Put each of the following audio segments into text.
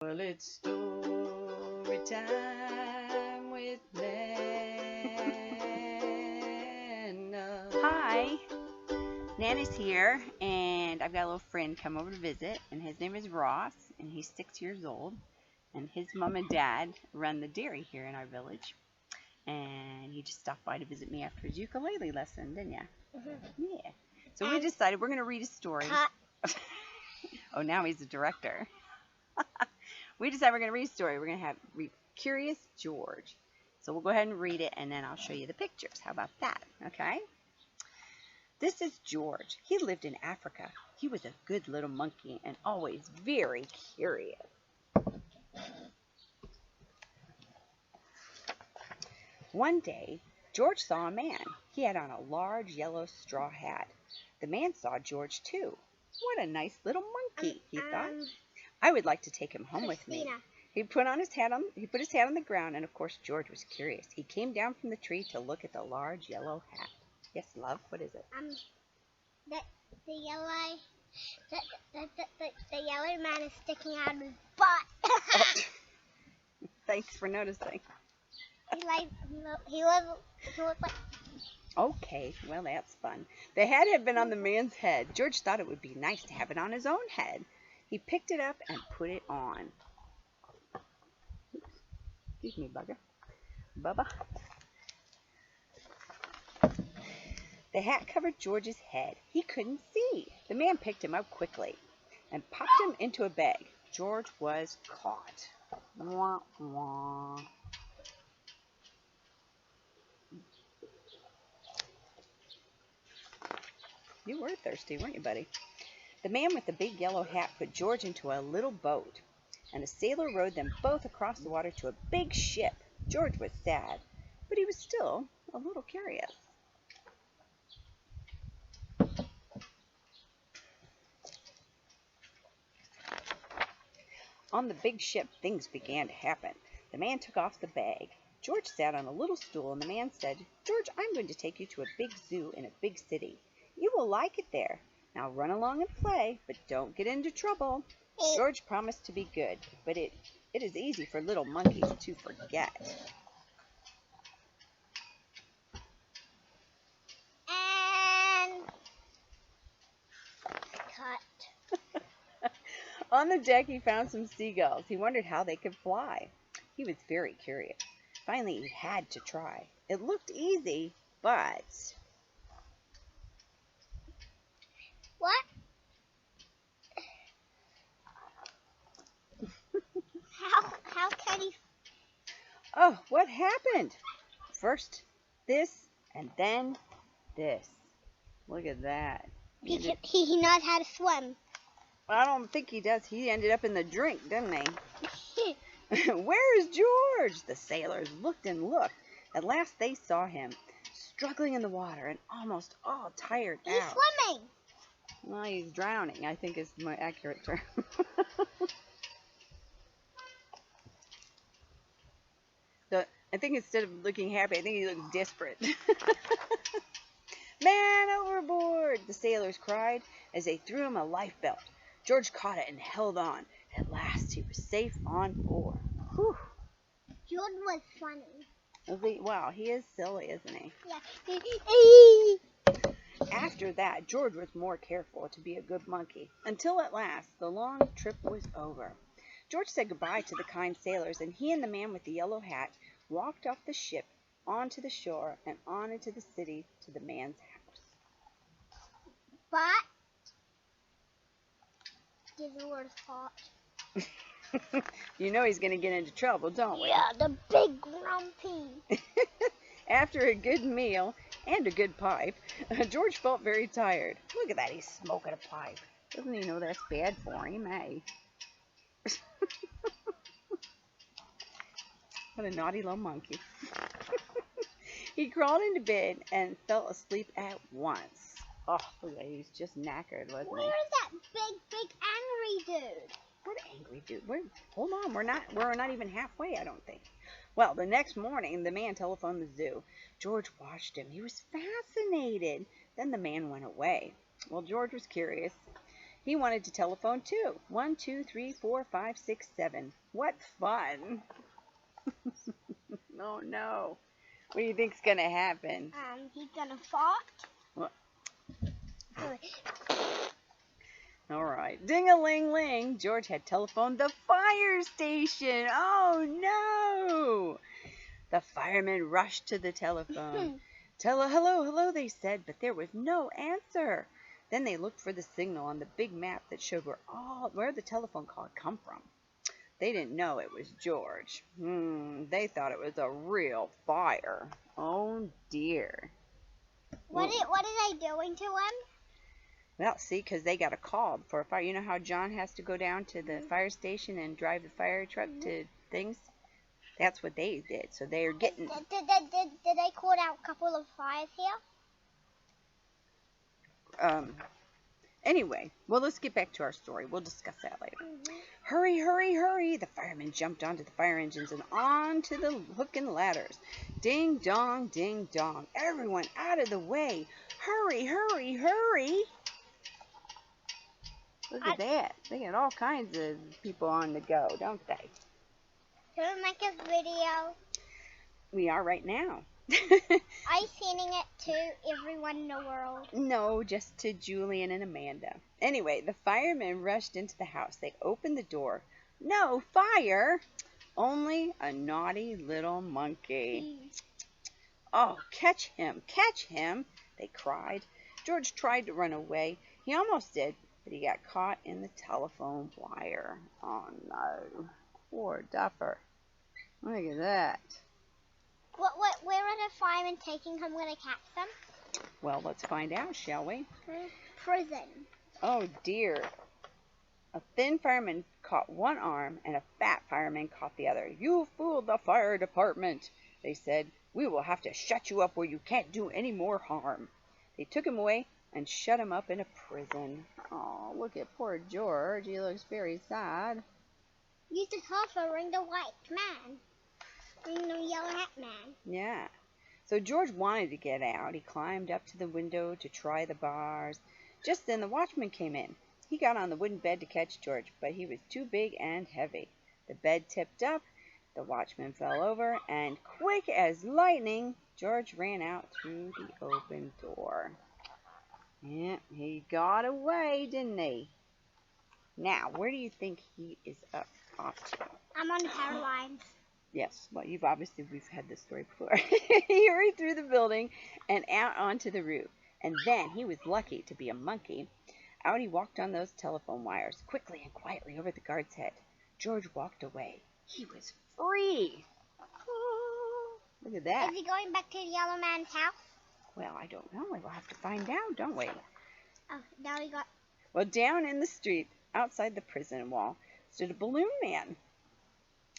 Well, it's story time with Nanna. Hi, Nanna's here, and I've got a little friend come over to visit, and his name is Ross, and he's 6 years old, and his mom and dad run the dairy here in our village, and he just stopped by to visit me after his ukulele lesson, didn't ya? Yeah. So we decided we're going to read a story. Oh, now he's the director. We decided we're going to read a story. We're going to read Curious George. So we'll go ahead and read it, and then I'll show you the pictures. How about that? Okay? This is George. He lived in Africa. He was a good little monkey and always very curious. One day, George saw a man. He had on a large yellow straw hat. The man saw George, too. What a nice little monkey, he thought. I would like to take him home with me. He put his hat on the ground, and of course George was curious. He came down from the tree to look at the large yellow hat. Yes, love, what is it? The yellow man is sticking out of his butt. Oh, thanks for noticing. He looked like. Okay, well that's fun. The hat had been on the man's head. George thought it would be nice to have it on his own head. He picked it up and put it on. Excuse me, bugger. Bubba. The hat covered George's head. He couldn't see. The man picked him up quickly and popped him into a bag. George was caught. Wah, wah. You were thirsty, weren't you, buddy? The man with the big yellow hat put George into a little boat, and a sailor rowed them both across the water to a big ship. George was sad, but he was still a little curious. On the big ship, things began to happen. The man took off the bag. George sat on a little stool, and the man said, "George, I'm going to take you to a big zoo in a big city. You will like it there. Now run along and play, but don't get into trouble." George promised to be good, but it is easy for little monkeys to forget. And cut. On the deck, he found some seagulls. He wondered how they could fly. He was very curious. Finally, he had to try. It looked easy, but... What? How can he? Oh, what happened? First this, and then this. Look at that. He knows how to swim. I don't think he does. He ended up in the drink, didn't he? Where is George? The sailors looked and looked. At last they saw him, struggling in the water and almost all tired out. He's swimming. Well, he's drowning, I think is the more accurate term. I think instead of looking happy, I think he looks desperate. Man overboard! The sailors cried as they threw him a life belt. George caught it and held on. At last he was safe on board. Whew. George was funny. Wow, he is silly, isn't he? Yeah. After that, George was more careful to be a good monkey, until at last the long trip was over. George said goodbye to the kind sailors, and he and the man with the yellow hat walked off the ship onto the shore and on into the city to the man's house. But the word hot. You know he's going to get into trouble, don't we? Yeah, the big grumpy. After a good meal and a good pipe, George felt very tired. Look at that, he's smoking a pipe. Doesn't he know that's bad for him, eh? What a naughty little monkey. He crawled into bed and fell asleep at once. Oh, look at that, he's just knackered, wasn't he? Where's that big angry dude? What angry dude? Hold on, we're not even halfway, I don't think. Well, the next morning, the man telephoned the zoo. George watched him. He was fascinated. Then the man went away. Well, George was curious. He wanted to telephone too. 1, 2, 3, 4, 5, 6, 7. What fun. Oh no. What do you think's going to happen? He's gonna fart. What? All right. Ding-a-ling-ling. George had telephoned the fire station. Oh no. The firemen rushed to the telephone. Hello, hello, they said, but there was no answer. Then they looked for the signal on the big map that showed where the telephone call had come from. They didn't know it was George. They thought it was a real fire. Oh dear. What are they doing to him? Well, see, because they got a call for a fire. You know how John has to go down to the fire station and drive the fire truck to things? That's what they did. So they're getting... Did they call out a couple of fires here? Anyway, well, let's get back to our story. We'll discuss that later. Hurry, hurry, hurry. The firemen jumped onto the fire engines and onto the hook and ladders. Ding dong, ding dong. Everyone out of the way. Hurry, hurry, hurry. Look at that. They got all kinds of people on the go, don't they? Can we make a video? We are right now. Are you sending it to everyone in the world? No, just to Julian and Amanda. Anyway, the firemen rushed into the house. They opened the door. No fire! Only a naughty little monkey. Oh, catch him, they cried. George tried to run away. He almost did, but he got caught in the telephone wire. Oh, no. Poor Duffer. Look at that. Where are the firemen taking him when they catch them? Well, let's find out, shall we? Prison. Oh, dear. A thin fireman caught one arm, and a fat fireman caught the other. You fooled the fire department, they said. We will have to shut you up where you can't do any more harm. They took him away and shut him up in a prison. Oh, look at poor George. He looks very sad. Use the telephone, ring the white man. Ring the yellow hat man. Yeah. So George wanted to get out. He climbed up to the window to try the bars. Just then the watchman came in. He got on the wooden bed to catch George, but he was too big and heavy. The bed tipped up, the watchman fell over, and quick as lightning, George ran out through the open door. Yeah, he got away, didn't he? Now, where do you think he is off to? I'm on the power lines. Yes, well, we've had this story before. He hurried through the building and out onto the roof. And then he was lucky to be a monkey. Out he walked on those telephone wires, quickly and quietly over the guard's head. George walked away. He was free. Look at that. Is he going back to the yellow man's house? Well, I don't know. We'll have to find out, don't we? Oh, now we got... Well, down in the street, outside the prison wall, stood a balloon man.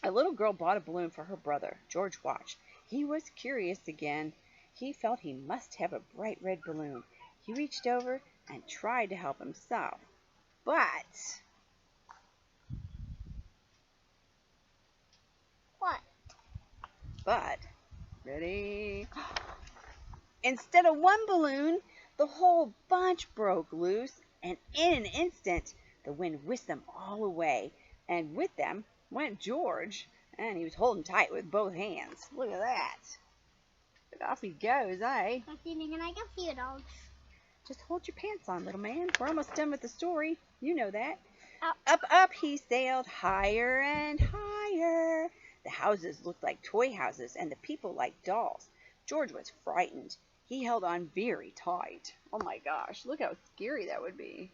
A little girl bought a balloon for her brother. George watched. He was curious again. He felt he must have a bright red balloon. He reached over and tried to help himself. But... What? Ready? Instead of one balloon, the whole bunch broke loose, and in an instant, the wind whisked them all away, and with them went George, and he was holding tight with both hands. Look at that. But off he goes, eh? Can I go see your dogs? Just hold your pants on, little man. We're almost done with the story. You know that. Oh. Up, up he sailed, higher and higher. The houses looked like toy houses, and the people like dolls. George was frightened. He held on very tight. Oh my gosh, look how scary that would be.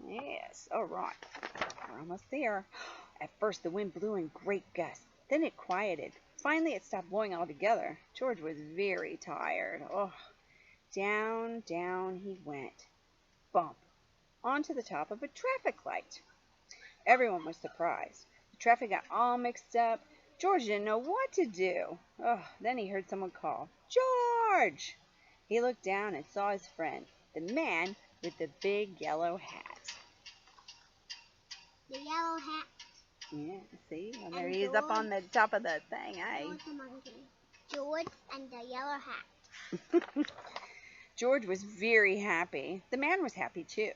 Yes, all right. We're almost there. At first, the wind blew in great gusts. Then it quieted. Finally, it stopped blowing altogether. George was very tired. Oh, down, down he went. Bump, onto the top of a traffic light. Everyone was surprised. The traffic got all mixed up. George didn't know what to do. Oh, then he heard someone call, "George!" He looked down and saw his friend, the man with the big yellow hat. The yellow hat. Yeah, see? Well, there he is up on the top of the thing, eh? George and the yellow hat. George was very happy. The man was happy, too.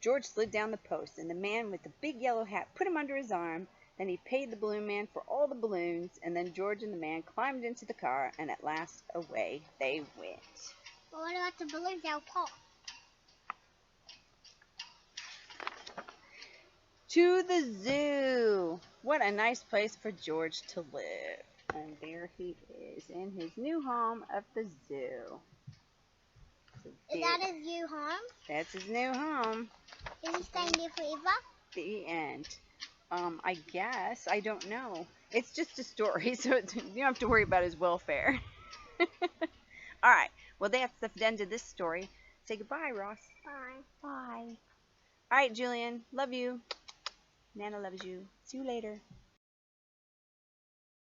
George slid down the post, and the man with the big yellow hat put him under his arm. Then he paid the balloon man for all the balloons, and then George and the man climbed into the car, and at last away they went. Well, what about the balloons that pop? To the zoo. What a nice place for George to live. And there he is in his new home at the zoo. So Is that his new home? That's his new home. Is he staying there forever? The end. I guess. I don't know. It's just a story, so you don't have to worry about his welfare. All right. Well, that's the end of this story. Say goodbye, Ross. Bye. Bye. All right, Julian. Love you. Nana loves you. See you later.